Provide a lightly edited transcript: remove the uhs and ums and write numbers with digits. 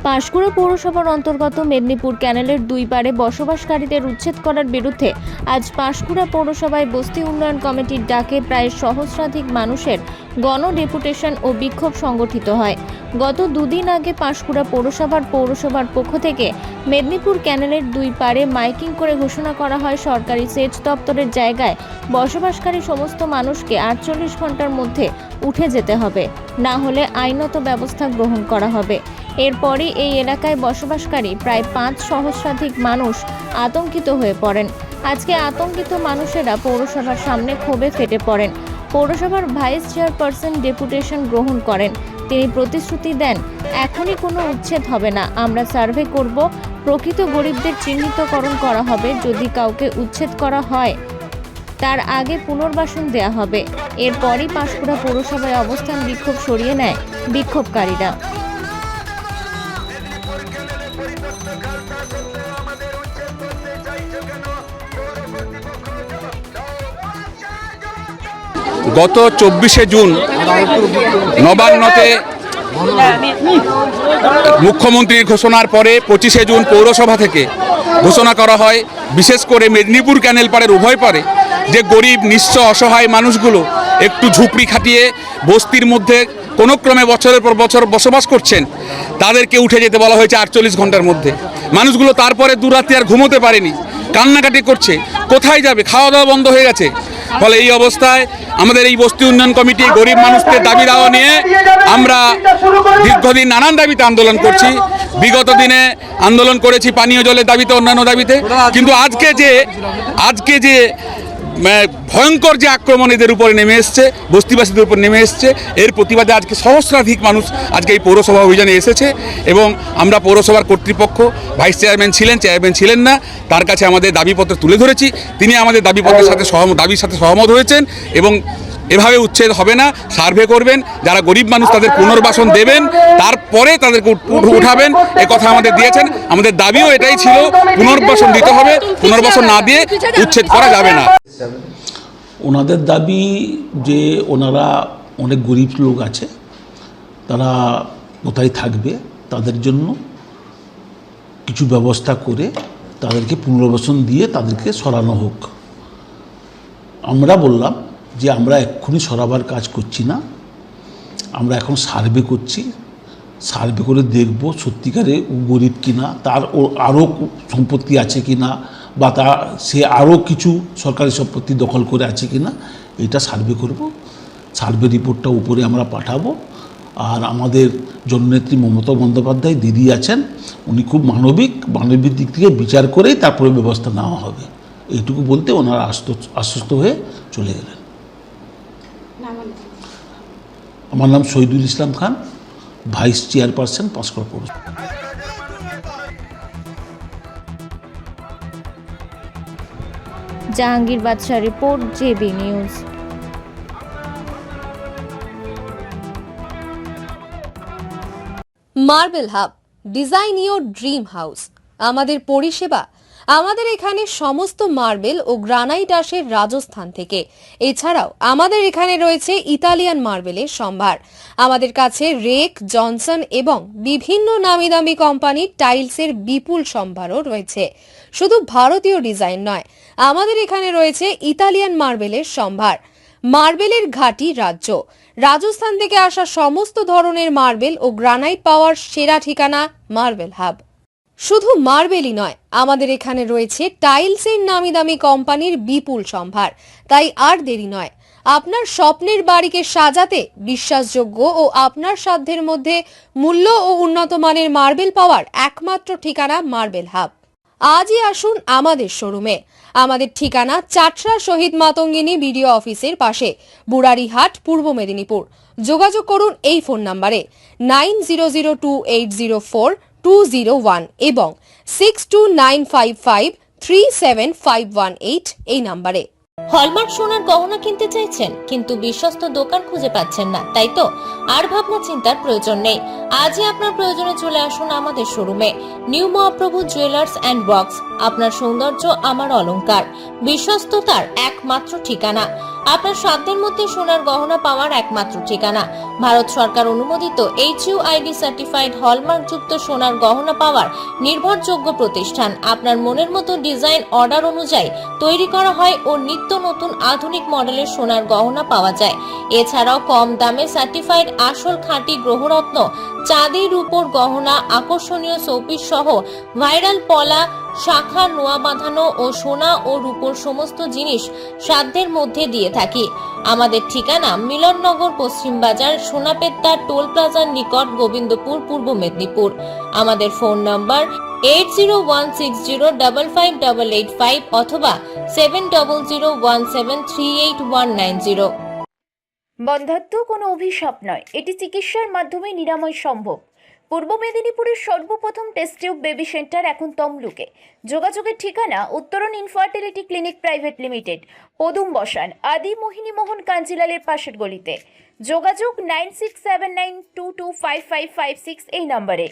পাঁশকুড়া পৌরসভার অন্তর্গত মেদিনীপুর ক্যানেলের দুই পারে বসবাসকারীদের উচ্ছেদ করার বিরুদ্ধে আজ পাঁশকুড়া পৌরসভায় বস্তি উন্নয়ন কমিটির ডাকে প্রায় সহস্রাধিক মানুষের গণ ডেপুটেশন ও বিক্ষোভ সংগঠিত হয়। গত দুদিন আগে পাঁশকুড়া পৌরসভার পক্ষ থেকে মেদিনীপুর ক্যানেলের দুই পারে মাইকিং করে ঘোষণা করা হয় সরকারি সেচ দপ্তরের জায়গায় বসবাসকারী সমস্ত মানুষকে 48 ঘন্টার মধ্যে উঠে যেতে হবে, না হলে আইনত ব্যবস্থা গ্রহণ করা হবে। এরপরই এই এলাকায় বসবাসকারী প্রায় 5 সহস্রাধিক মানুষ আতঙ্কিত হয়ে পড়েন। আজকে আতঙ্কিত মানুষেরা পৌরসভার সামনে ক্ষোভে ফেটে পড়েন। পৌরসভার ভাইস চেয়ারপারসন ডেপুটেশন গ্রহণ করেন। তিনি প্রতিশ্রুতি দেন, এখনই কোনো উচ্ছেদ হবে না, আমরা সার্ভে করব, প্রকৃত গরিবদের চিহ্নিতকরণ করা হবে, যদি কাউকে উচ্ছেদ করা হয় তার আগে পুনর্বাসন দেয়া হবে। এরপরই পাঁশকুড়া পৌরসভায় অবস্থান বিক্ষোভ সরিয়ে নেয় বিক্ষোভকারীরা। গত 24শে জুন নবান্নতে মুখ্যমন্ত্রীর ঘোষণার পরে 25শে জুন পৌরসভা থেকে ঘোষণা করা হয়, বিশেষ করে মেদিনীপুর ক্যানেল পাড়ের উভয় পারে যে গরিব নিঃস্ব অসহায় মানুষগুলো একটু ঝুপড়ি খাটিয়ে বস্তির মধ্যে কোনো ক্রমে বছরের পর বছর বসবাস করছেন, তাদেরকে উঠে যেতে বলা হয়েছে 48 ঘন্টার মধ্যে। মানুষগুলো তারপরে দুরাত্রি আর ঘুমোতে পারেনি, কান্নাকাটি করছে, কোথায় যাবে, খাওয়া দাওয়া বন্ধ হয়ে গেছে। ফলে এই অবস্থায় আমাদের এই বস্তি উন্নয়ন কমিটি গরিব মানুষদের দাবি দাওয়া নিয়ে আমরা দীর্ঘদিন নানান দাবিতে আন্দোলন করছি। বিগত দিনে আন্দোলন করেছি পানীয় জলের দাবিতে, অন্যান্য দাবিতে, কিন্তু আজকে যে ভয়ঙ্কর যে আক্রমণ এদের উপরে নেমে এসছে, বস্তিবাসীদের উপর নেমে এসছে, এর প্রতিবাদে আজকে সহস্রাধিক মানুষ আজকে এই পৌরসভা অভিযানে এসেছে। এবং আমরা পৌরসভার কর্তৃপক্ষ, ভাইস চেয়ারম্যান ছিলেন না, তার কাছে আমাদের দাবিপত্র তুলে ধরেছি। তিনি আমাদের দাবির সাথে সহমত হয়েছেন এবং এভাবে উচ্ছেদ হবে না, সার্ভে করবেন, যারা গরিব মানুষ তাদের পুনর্বাসন দেবেন, তারপরে তাদেরকে উঠাবেন, এ কথা আমাদের দিয়েছেন। আমাদের দাবিও এটাই ছিল, পুনর্বাসন দিতে হবে, পুনর্বাসন না দিয়ে উচ্ছেদ করা যাবে না। ওনাদের দাবি যে ওনারা অনেক গরিব লোক আছে, তারা কোথায় থাকবে, তাদের জন্য কিছু ব্যবস্থা করে তাদেরকে পুনর্বাসন দিয়ে তাদেরকে সরানো হোক। আমরা বললাম যে আমরা এক্ষুনি সরাবার কাজ করছি না, আমরা এখন সার্ভে করছি, সার্ভে করে দেখব সত্যিকারে ও গরিব কিনা, তার আরও সম্পত্তি আছে কিনা, বা সে আরও কিছু সরকারি সম্পত্তি দখল করে আছে কিনা, এটা সার্ভে করব। সার্ভে রিপোর্টটা উপরে আমরা পাঠাবো। আর আমাদের জননেত্রী মমতা বন্দ্যোপাধ্যায় দিদি আছেন, উনি খুব মানবিক দিক থেকে বিচার করেই তারপরে ব্যবস্থা নেওয়া হবে, এইটুকু বলতে ওনারা আশ্বস্ত হয়ে চলে গেলেন। আমার নাম শহীদুল ইসলাম খান, ভাইস চেয়ারপারসন পাঁশকুড়া পৌরসভা। জাহাঙ্গীর বাদশাহ report, JB news. Marble hub, design your dream house. আমাদের পরিষেবা, আমাদের এখানে সমস্ত মার্বেল ও গ্রানাইট আসে রাজস্থান থেকে। এছাড়াও আমাদের এখানে রয়েছে ইতালিয়ান মার্বেলের সম্ভার। আমাদের কাছে রেক, জনসন এবং বিভিন্ন নামি দামি কোম্পানির টাইলসের বিপুল সম্ভারও রয়েছে। শুধু ভারতীয় ডিজাইন নয়, আমাদের এখানে রয়েছে ইতালিয়ান মার্বেলের সম্ভার। মার্বেলের ঘাঁটি রাজ্য, রাজস্থান থেকে আসা সমস্ত ধরনের মার্বেল ও গ্রানাইট পাওয়ার সেরা ঠিকানা মার্বেল হাব। শুধু মার্বেলই নয়, আমাদের এখানে রয়েছে টাইলসের নামি দামি কোম্পানির বিপুল সম্ভার। তাই আর দেরি নয়, আপনার স্বপ্নের বাড়িকে সাজাতে বিশ্বাসযোগ্য ও আপনার সাধ্যের মধ্যে মূল্য ও উন্নত মানের মার্বেল পাওয়ার একমাত্র ঠিকানা মার্বেল হাব। আজই আসুন আমাদের শোরুমে। আমাদের ঠিকানা চাটরা শহীদ মাতঙ্গিনী বিডিও অফিসের পাশে, বুড়ারিহাট, পূর্ব মেদিনীপুর। যোগাযোগ করুন এই ফোন নম্বরে 9002804201 এবং 6295537518 এই নম্বরে। হলমার্ক সোনার গহনা কিনতে চাইছেন কিন্তু বিশ্বস্ত দোকান খুঁজে পাচ্ছেন না, তাই তো আর ভাবনা চিন্তার প্রয়োজন নেই। আজই আপনার প্রয়োজনে চলে আসুন আমাদের শোরুমে। New Mahaprabhu jewellers and works, আপনার সৌন্দর্য আমার অলংকার, বিশ্বস্ততার একমাত্র ঠিকানা। আপনার সাধ্যের মধ্যে সোনার গহনা পাওয়ার একমাত্র ঠিকানা। ভারত সরকার অনুমোদিত HUID সার্টিফাইড হলমার্কযুক্ত সোনার গহনা পাওয়ার নির্ভরযোগ্য প্রতিষ্ঠান। আপনার মনের মতো ডিজাইন অর্ডার অনুযায়ী তৈরি করা হয় ও নিত্য নতুন আধুনিক মডেলের সোনার গহনা পাওয়া যায়। এছাড়াও কম দামে সার্টিফাইড আসল খাঁটি গ্রহরত্ন, চাঁদি রূপোর গহনা, আকর্ষণীয় শোপিস সহ ভাইরাল পলা, শাখা, নোয়া বাঁধানো ও সোনা ও রূপোর সমস্ত জিনিস সাধ্যের মধ্যে দিয়ে থাকি। আমাদের ঠিকানা মিলননগর, পশ্চিম বাজার, সোনাপেত্তা টোল প্লাজার নিকট, গোবিন্দপুর, পূর্ব মেদিনীপুর। আমাদের ফোন নম্বর 8016055885 অথবা 7001738190। বন্ধ্যাত্ব কোনো অভিশাপ নয়, এটি চিকিৎসার মাধ্যমে নিরাময় সম্ভব। পূর্ব মেদিনীপুরের সর্বপ্রথম টেস্ট টিউব বেবি সেন্টার এখন তমলুকে। যোগাযোগের ঠিকানা উত্তরণ ইনফার্টিলিটি ক্লিনিক প্রাইভেট লিমিটেড, পদুম বসান, আদি মোহিনী মোহন কাঞ্জিলালের পাশের গলিতে। যোগাযোগ 9679225556 এই নম্বরে।